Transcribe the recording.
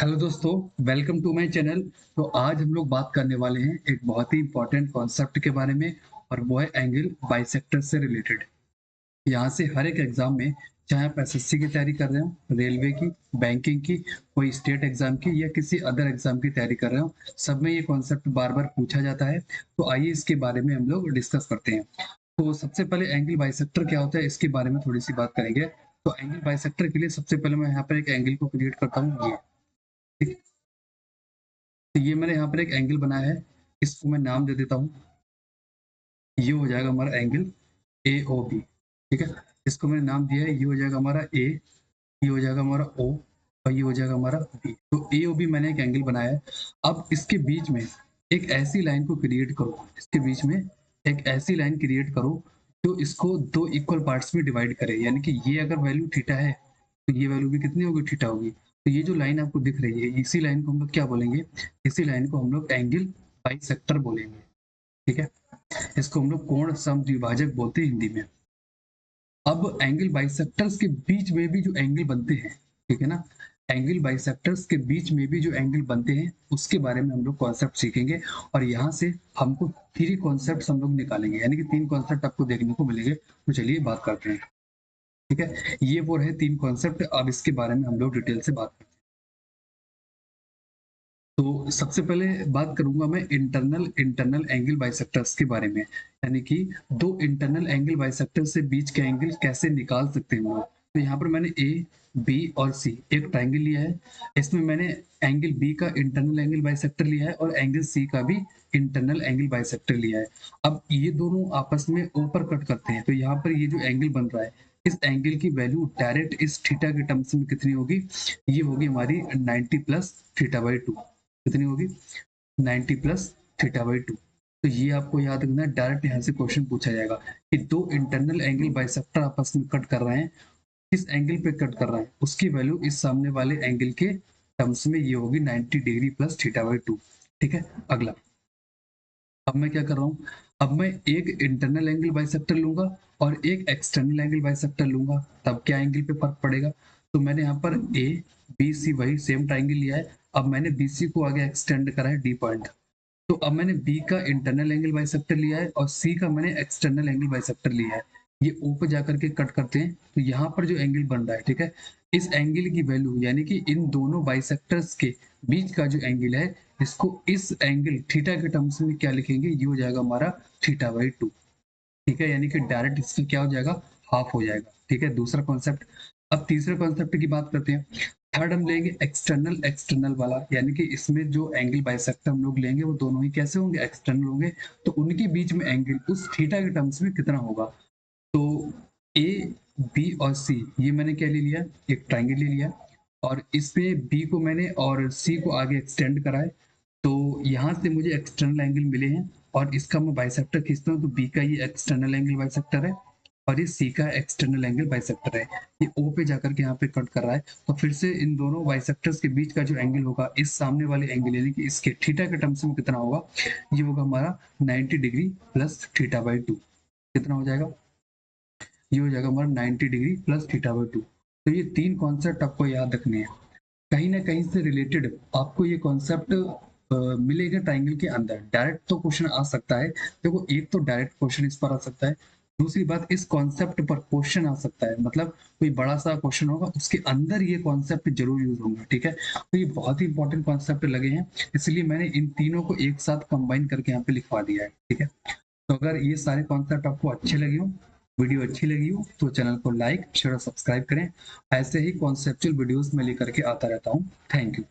Hello दोस्तों, welcome to my channel. तो आज हम लोग बात करने वाले हैं एक बहुत ही इंपॉर्टेंट कॉन्सेप्ट के बारे में, और वो है एंगल बाइसेक्टर से रिलेटेड। यहाँ से हर एक एग्जाम में, चाहे आप एसएससी की तैयारी कर रहे हो, रेलवे की, बैंकिंग की, कोई स्टेट एग्जाम की या किसी अदर एग्जाम की तैयारी कर रहे हो, सब में ये कॉन्सेप्ट बार बार पूछा जाता है। तो आइए इसके बारे में हम लोग डिस्कस करते हैं। तो सबसे पहले एंगल बाइसेक्टर क्या होता है, इसके बारे में थोड़ी सी बात करेंगे। तो एंगल बाइसेक्टर के लिए सबसे पहले मैं यहाँ पर एक एंगल को क्रिएट करता हूँ, ये ठीक है। तो ये मैंने यहाँ पर एक एंगल बनाया है, इसको मैं नाम दे देता हूँ। ये हो जाएगा हमारा एंगल ए ओ बी, ठीक है। इसको मैंने नाम दिया है, ये हो जाएगा हमारा ए, ये हो जाएगा हमारा ओ, और ये हो जाएगा हमारा बी। तो ए ओ बी मैंने एक एंगल बनाया है। अब इसके बीच में एक ऐसी लाइन को क्रिएट करो, इसके बीच में एक ऐसी लाइन क्रिएट करो जो इसको दो इक्वल पार्ट्स में डिवाइड करे। यानी कि ये अगर वैल्यू थीटा है तो ये वैल्यू भी कितनी होगी, थीटा होगी। तो ये जो लाइन आपको दिख रही है, इसी लाइन को हम लोग क्या बोलेंगे, इसी लाइन को हम लोग एंगल बाइसेक्टर बोलेंगे, ठीक है। इसको हम लोग कोण समद्विभाजक बोलते हैं हिंदी में। अब एंगल बाइसेक्टर्स के बीच में भी जो एंगल बनते हैं, ठीक है ना, एंगल बाइसेक्टर्स के बीच में भी जो एंगल बनते हैं उसके बारे में हम लोग कॉन्सेप्ट सीखेंगे। और यहाँ से हमको थ्री कॉन्सेप्ट हम लोग निकालेंगे, यानी कि तीन कॉन्सेप्ट आपको देखने को मिलेंगे। तो चलिए बात करते हैं, ठीक है। ये वो रहे तीन कॉन्सेप्ट, अब इसके बारे में हम लोग डिटेल से बात करते हैं। तो सबसे पहले बात करूंगा मैं इंटरनल इंटरनल एंगल बाइसेक्टर्स के बारे में, यानी कि दो इंटरनल एंगल बाइसेक्टर से बीच के एंगल कैसे निकाल सकते हैं हम लोग। तो यहाँ पर मैंने ए, बी और सी एक ट्राइंगल लिया है। इसमें मैंने एंगल बी का इंटरनल एंगल बाइसेक्टर लिया है और एंगल सी का भी इंटरनल एंगल बाइसेक्टर लिया है। अब ये दोनों आपस में ऊपर कट करते हैं, तो यहाँ पर ये जो एंगल बन रहा है, इस एंगल की वैल्यू डायरेक्ट इस थीटा के टर्म्स में कितनी होगी, ये होगी हमारी 90 प्लस थीटा बाई टू। कितनी होगी, 90 प्लस थीटा बाई टू। तो ये आपको याद रखना है, डायरेक्ट यहाँ से क्वेश्चन पूछा जाएगा कि दो इंटरनल एंगल बाइसेक्टर आपस में कट कर रहे हैं, किस एंगल पे कट कर रहे हैं, उसकी वैल्यू इस सामने वाले एंगल के टर्म्स में ये होगी 90 degree plus theta by two, ठीक है। अगला, अब मैं क्या कर रहा हूँ, अब मैं एक इंटरनल एंगल बाइसेक्टर लूंगा और एक एक्सटर्नल एंगल बाइसेक्टर लूंगा, तब क्या एंगल पे फर्क पड़ेगा। तो मैंने यहाँ पर ए बी सी वही सेम ट्राइंगल लिया है। अब मैंने बी सी को आगे एक्सटेंड करा है डी पॉइंट। तो अब मैंने बी का इंटरनल एंगल बाइसेक्टर लिया है और सी का मैंने एक्सटर्नल एंगल बाइसेक्टर लिया है। ये ओ पे जाकर के कट करते हैं, तो यहाँ पर जो एंगल बन रहा है, ठीक है, इस एंगल की वैल्यू, यानी कि इन दोनों बाइसेक्टर्स के बीच का जो एंगल है, इसको इस एंगल थीटा के टर्म्स में क्या लिखेंगे, ये हो जाएगा हमारा थीटा बाई टू, ठीक है। यानी कि डायरेक्ट इसका क्या हो जाएगा, हाफ हो जाएगा, ठीक है। दूसरा कॉन्सेप्ट। अब तीसरे कॉन्सेप्ट की बात करते हैं। थर्ड हम लेंगे एक्सटर्नल एक्सटर्नल वाला, यानी कि इसमें जो एंगल बाइसेक्टर हम लोग लेंगे वो दोनों ही कैसे होंगे, एक्सटर्नल होंगे। तो उनके बीच में एंगल उस थीटा के टर्म्स में कितना होगा। तो ए बी और सी, ये मैंने क्या ले लिया, एक ट्राइंगल ले लिया, और इसमें बी को मैंने और सी को आगे एक्सटेंड करा है। तो यहाँ से मुझे एक्सटर्नल एंगल मिले हैं, और इसका मैं बाइसेक्टर खींचता हूँ, तो बी का ये एक्सटर्नल एंगल बाइसेक्टर है और ये सी का एक्सटर्नल एंगल बाइसेक्टर है। ये ओ पे जाकर के यहाँ पे कट कर रहा है। तो फिर से इन दोनों बाइसेक्टर्स के बीच का जो एंगल होगा, इस सामने वाले एंगल यानी कि इसके थीटा के टर्म्स में कितना होगा, ये होगा हमारा 90 degree plus theta by two. कितना हो जाएगा, ये हो जाएगा हमारा 90 degree plus theta by two. तो ये तीन कॉन्सेप्ट आपको याद रखने हैं, कहीं ना कहीं से रिलेटेड आपको ये कॉन्सेप्ट मिलेगा ट्राइंगल के अंदर। डायरेक्ट तो क्वेश्चन आ सकता है, देखो एक तो डायरेक्ट क्वेश्चन इस पर आ सकता है, दूसरी बात इस कॉन्सेप्ट पर क्वेश्चन आ सकता है, मतलब कोई बड़ा सा क्वेश्चन होगा उसके अंदर ये कॉन्सेप्ट जरूर यूज होंगे, ठीक है। तो ये बहुत ही इंपॉर्टेंट कॉन्सेप्ट लगे हैं, इसलिए मैंने इन तीनों को एक साथ कंबाइन करके यहाँ पे लिखवा दिया है, ठीक है। तो अगर ये सारे कॉन्सेप्ट आपको अच्छे लगे हो, वीडियो अच्छी लगी हो, तो चैनल को लाइक शेयर और सब्सक्राइब करें। ऐसे ही कॉन्सेप्चुअल वीडियोस में लेकर के आता रहता हूँ। Thank you.